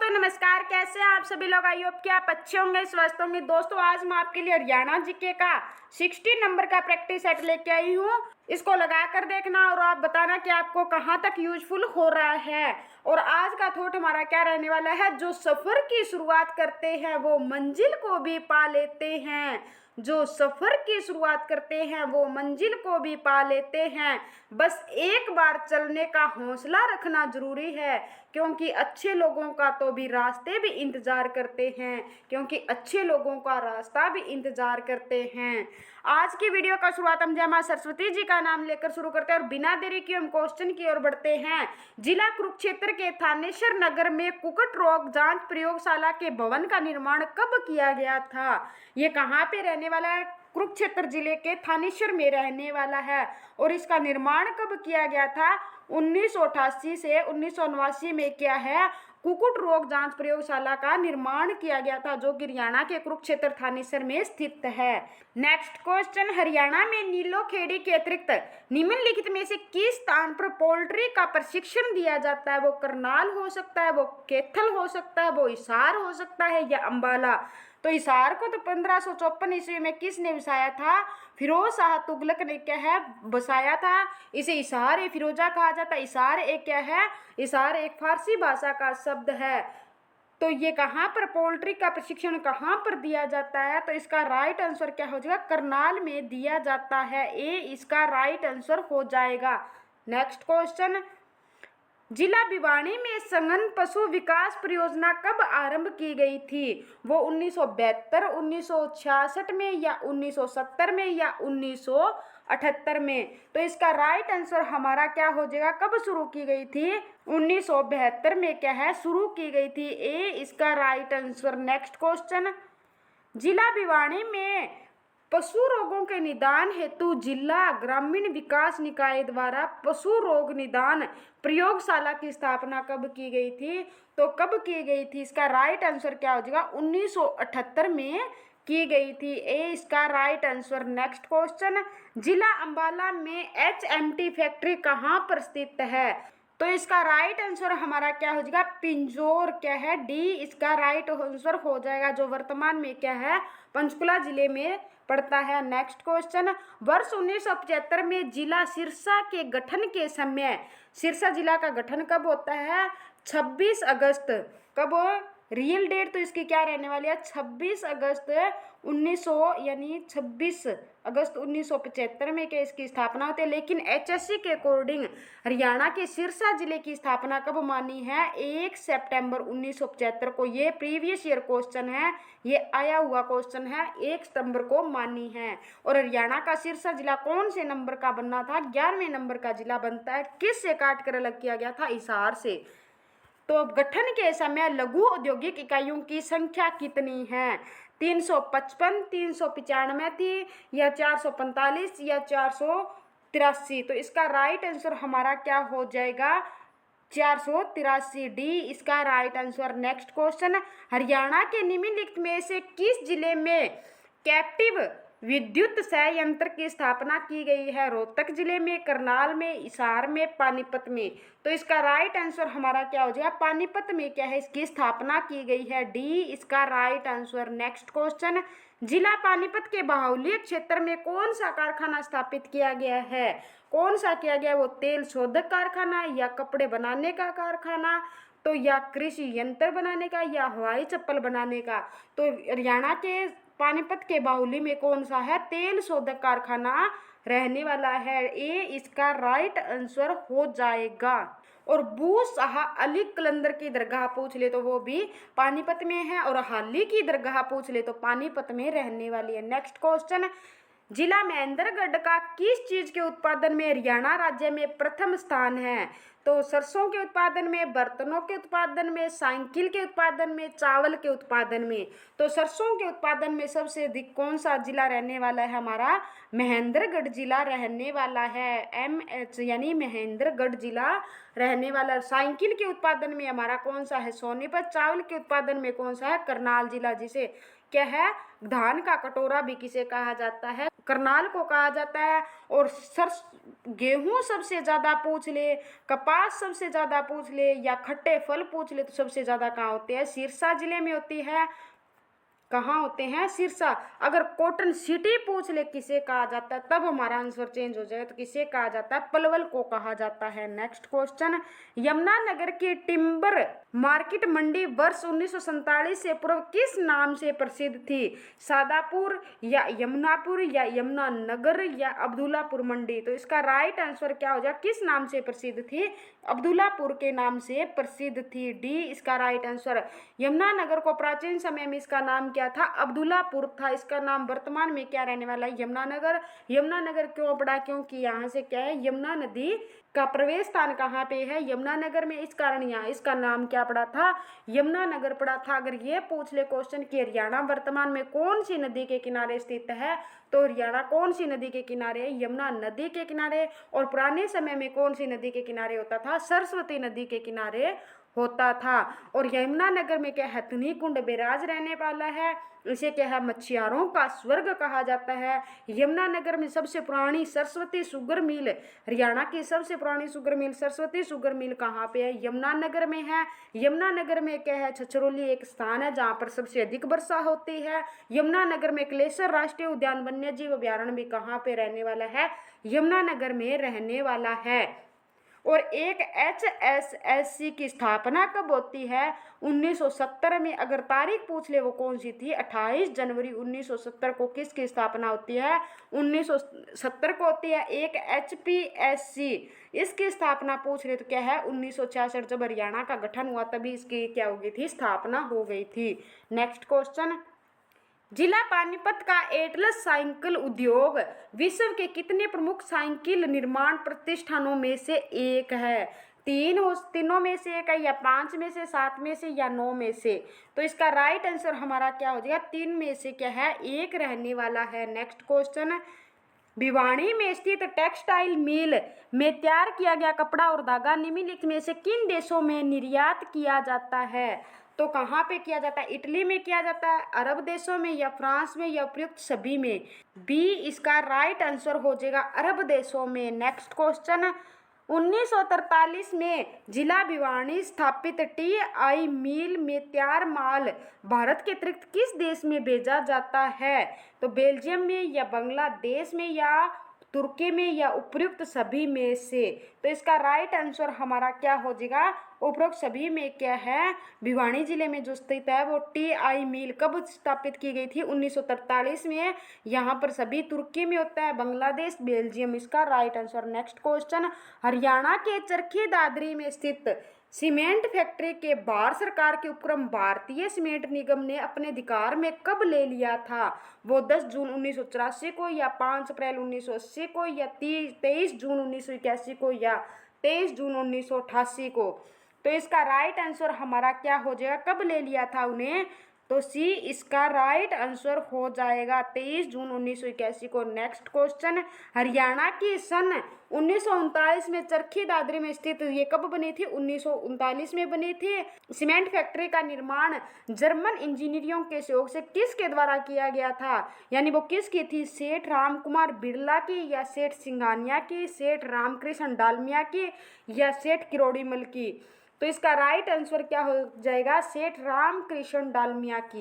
दोस्तों नमस्कार, कैसे हैं आप सभी लोग। आई होप कि आप अच्छे होंगे, स्वस्थ होंगे। दोस्तों आज मैं आपके लिए हरियाणा जीके का 60 नंबर का प्रैक्टिस सेट लेके आई हूँ। इसको लगा कर देखना और आप बताना कि आपको कहाँ तक यूजफुल हो रहा है। और आज का थॉट हमारा क्या रहने वाला है, जो सफर की शुरुआत करते हैं वो मंजिल को भी पा लेते हैं। जो सफर की शुरुआत करते हैं वो मंजिल को भी पा लेते हैं। बस एक बार चलने का हौसला रखना जरूरी है, क्योंकि अच्छे लोगों का तो भी रास्ते भी इंतजार करते हैं, क्योंकि अच्छे लोगों का रास्ता भी इंतजार करते हैं। आज की वीडियो का शुरुआत हम जय मां सरस्वती जी का नाम लेकर शुरू करते हैं और बिना देरी के हम क्वेश्चन की ओर बढ़ते हैं। जिला कुरुक्षेत्र के थानेश्वर नगर में कुक्कुट रोग जांच प्रयोगशाला के भवन का निर्माण कब किया गया था। ये कहाँ पे रहने वाला है, कुरुक्षेत्र जिले के थानेश्वर में रहने वाला है। और इसका निर्माण कब किया गया था, 1988 से 1989 में क्या है, कुक्कुट रोग जांच प्रयोगशाला का निर्माण किया गया था, जो कि हरियाणा के कुरुक्षेत्र थानेसर में स्थित है। नेक्स्ट क्वेश्चन, हरियाणा में नीलोखेड़ी के अतिरिक्त निम्नलिखित में से किस स्थान पर पोल्ट्री का प्रशिक्षण दिया जाता है। वो करनाल हो सकता है, वो कैथल हो सकता है, वो हिसार हो सकता है या अंबाला। तो हिसार को तो 1554 ईस्वी में किसने बसाया था, फिरोज शाह तुगलक ने क्या है बसाया था। इसे हिसार ए फिरोजा कहा जाता है। हिसार एक क्या है, हिसार एक फारसी भाषा का शब्द है। तो ये कहाँ पर पोल्ट्री का प्रशिक्षण कहाँ पर दिया जाता है, तो इसका राइट आंसर क्या हो जाएगा, करनाल में दिया जाता है। ए इसका राइट आंसर हो जाएगा। नेक्स्ट क्वेश्चन, जिला भिवानी में सघन पशु विकास परियोजना कब आरंभ की गई थी। वो 1972, 1966 में या 1970 में या 1978 में। तो इसका राइट आंसर हमारा क्या हो जाएगा, कब शुरू की गई थी, 1972 में क्या है शुरू की गई थी। ए इसका राइट आंसर। नेक्स्ट क्वेश्चन, जिला भिवानी में पशु रोगों के निदान हेतु जिला ग्रामीण विकास निकाय द्वारा पशु रोग निदान प्रयोगशाला की स्थापना कब की गई थी। तो कब की गई थी, इसका राइट आंसर क्या हो जाएगा, 1978 में की गई थी। ए इसका राइट आंसर। नेक्स्ट क्वेश्चन, जिला अंबाला में HMT फैक्ट्री कहाँ पर स्थित है। तो इसका राइट आंसर हमारा क्या हो जाएगा, पिंजौर क्या है, डी इसका राइट आंसर हो जाएगा, जो वर्तमान में क्या है पंचकुला जिले में पड़ता है। नेक्स्ट क्वेश्चन, वर्ष 1975 में जिला सिरसा के गठन के समय, सिरसा जिला का गठन कब होता है, 26 अगस्त। कब, रियल डेट तो इसकी क्या रहने वाली है, 26 अगस्त 1900 यानी 26 अगस्त 1975 में क्या इसकी स्थापना होती है। लेकिन HSC के अकॉर्डिंग हरियाणा के सिरसा जिले की स्थापना कब मानी है, 1 सितंबर 1975 को। ये प्रीवियस ईयर क्वेश्चन है, ये आया हुआ क्वेश्चन है, 1 सितंबर को मानी है। और हरियाणा का सिरसा जिला कौन से नंबर का बनना था, 11वें नंबर का जिला बनता है। किस से काट कर अलग किया गया था, हिसार से। तो गठन के समय लघु औद्योगिक इकाइयों की संख्या कितनी है, 355, 395 थी या 445 या 483। तो इसका राइट आंसर हमारा क्या हो जाएगा, 483, डी इसका right answer. Next question, Haryana के निम्नलिखित में से किस जिले में कैप्टिव विद्युत संयंत्र की स्थापना की गई है। रोहतक जिले में, करनाल में, हिसार में, पानीपत में। तो इसका राइट आंसर हमारा क्या हो जाएगा, पानीपत में क्या है इसकी स्थापना की गई है। डी इसका राइट आंसर। नेक्स्ट क्वेश्चन, जिला पानीपत के बाहुल्य क्षेत्र में कौन सा कारखाना स्थापित किया गया है। कौन सा किया गया, वो तेल शोधक कारखाना या कपड़े बनाने का कारखाना, तो या कृषि यंत्र बनाने का या हवाई चप्पल बनाने का। तो हरियाणा के पानीपत के बाहुली में कौन सा है, तेल शोधक कारखाना रहने वाला है। ए इसका राइट आंसर हो जाएगा। और बू शाह अली कलंदर की दरगाह पूछ ले तो वो भी पानीपत में है, और हाली की दरगाह पूछ ले तो पानीपत में रहने वाली है। नेक्स्ट क्वेश्चन, जिला महेंद्रगढ़ का किस चीज के उत्पादन में हरियाणा राज्य में प्रथम स्थान है। तो सरसों के उत्पादन में, बर्तनों के उत्पादन में, साइकिल के उत्पादन में, चावल के उत्पादन में। तो सरसों के उत्पादन में सबसे अधिक कौन सा जिला रहने वाला है, हमारा महेंद्रगढ़ जिला रहने वाला है। MH यानी महेंद्रगढ़ जिला रहने वाला। साइकिल के उत्पादन में हमारा कौन सा है, सोनीपत। चावल के उत्पादन में कौन सा है, करनाल जिला, जिसे क्या है धान का कटोरा भी किसे कहा जाता है, करनाल को कहा जाता है। और गेहूं सबसे ज्यादा पूछ ले, कपास सबसे ज्यादा पूछ ले, या खट्टे फल पूछ ले तो सबसे ज्यादा कहाँ होते हैं? सिरसा जिले में होती है। कहाँ होते हैं? सिरसा। अगर कॉटन सिटी पूछ ले किसे कहा जाता है, तब हमारा आंसर चेंज हो जाएगा, तो किसे कहा जाता है? पलवल को कहा जाता है। नेक्स्ट क्वेश्चन, यमुनानगर की टिम्बर मार्केट मंडी वर्ष 1947 से पूर्व किस नाम से प्रसिद्ध थी? सादापुर, या यमुनापुर, या यमुनानगर, या अब्दुल्लापुर मंडी? तो इसका राइट आंसर क्या हो जाएगा? किस नाम से प्रसिद्ध थी? अब्दुल्लापुर के नाम से प्रसिद्ध थी। डी इसका राइट आंसर। यमुनानगर को प्राचीन समय में इसका नाम क्या था? अब्दुल्लापुर था। इसका नाम वर्तमान में क्या रहने वाला है? यमुनानगर। यमुनानगर क्यों पड़ा? क्योंकि यहाँ से क्या है? यमुना नदी का प्रवेश स्थान कहाँ पे है? यमुनानगर में। इस कारण यहाँ इसका नाम क्या पड़ा था? यमुनानगर पड़ा था। अगर ये पूछ ले क्वेश्चन कि हरियाणा वर्तमान में कौन सी नदी के किनारे स्थित है, तो हरियाणा कौन सी नदी के किनारे है? यमुना नदी के किनारे। और पुराने समय में कौन सी नदी के किनारे होता था? सरस्वती नदी के किनारे होता था। और यमुनानगर में क्या हथनी कुंड बैराज रहने वाला है। इसे क्या है? मछुआरों का स्वर्ग कहा जाता है। यमुनानगर में सबसे पुरानी सरस्वती शुगर मिल, हरियाणा की सबसे पुरानी sugar mill Saraswati sugar mill कहाँ पे है? यमुनानगर में है। यमुनानगर में क्या है? छछरौली एक स्थान है जहाँ पर सबसे अधिक वर्षा होती है। यमुनानगर में क्लेश्वर राष्ट्रीय उद्यान वन्य जीव अभ्यारण्य भी कहाँ पे रहने वाला है? यमुनानगर में रहने वाला है। और एक HSSC की स्थापना कब होती है? 1970 में। अगर तारीख पूछ ले वो कौन सी थी? 28 जनवरी 1970 को किसकी स्थापना होती है? 1970 को होती है। एक HPSC इसकी स्थापना पूछ रहे तो क्या है? 1966 जब हरियाणा का गठन हुआ तभी इसकी क्या हो गई थी? स्थापना हो गई थी। नेक्स्ट क्वेश्चन, जिला पानीपत का एटलस साइकिल उद्योग विश्व के कितने प्रमुख साइकिल निर्माण प्रतिष्ठानों में से एक है? तीनों में से एक है, या 5 में से, 7 में से, या 9 में से? तो इसका राइट आंसर हमारा क्या हो जाएगा? 3 में से क्या है? एक रहने वाला है। नेक्स्ट क्वेश्चन, भिवाड़ी में स्थित टेक्सटाइल मिल में तैयार किया गया कपड़ा और धागा निम्नलिखित में से किन देशों में निर्यात किया जाता है? तो कहाँ पे किया जाता है? इटली में किया जाता है, अरब देशों में, या फ्रांस में, या उपयुक्त सभी में? बी इसका राइट आंसर हो जाएगा, अरब देशों में। नेक्स्ट क्वेश्चन, 1943 में जिला भिवाड़ी स्थापित TI मिल में तैयार माल भारत के अतिरिक्त किस देश में भेजा जाता है? तो बेल्जियम में, या बांग्लादेश में, या तुर्की में, या उपयुक्त सभी में से? तो इसका राइट आंसर हमारा क्या हो जाएगा? उपरोक्त सभी में क्या है? भिवाड़ी जिले में जो स्थित है वो TI मिल कब स्थापित की गई थी? 1943 में। यहाँ पर सभी तुर्की में होता है, बांग्लादेश, बेल्जियम। इसका right answer. Next question, Haryana के चरखी दादरी में स्थित सीमेंट फैक्ट्री के भारत सरकार के उपक्रम भारतीय सीमेंट निगम ने अपने अधिकार में कब ले लिया था? वो 10 जून 1984 को, या 5 अप्रैल 1980 को, या 23 जून 1981 को, या 23 जून 1988 को? तो इसका राइट आंसर हमारा क्या हो जाएगा? कब ले लिया था उन्हें? तो सी इसका राइट आंसर हो जाएगा 23 जून 1981 को। नेक्स्ट क्वेश्चन, हरियाणा की सन 1939 में चरखी दादरी में स्थित ये कब बनी थी? 1939 में बनी थी। सीमेंट फैक्ट्री का निर्माण जर्मन इंजीनियरों के सहयोग से किसके द्वारा किया गया था? यानी वो किसकी थी? सेठ राम कुमार बिरला की, या सेठ सिंघानिया की, सेठ रामकृष्ण डालमिया की, या सेठ किरोड़ीमल की? तो इसका राइट आंसर क्या हो जाएगा? सेठ रामकृष्ण डालमिया की।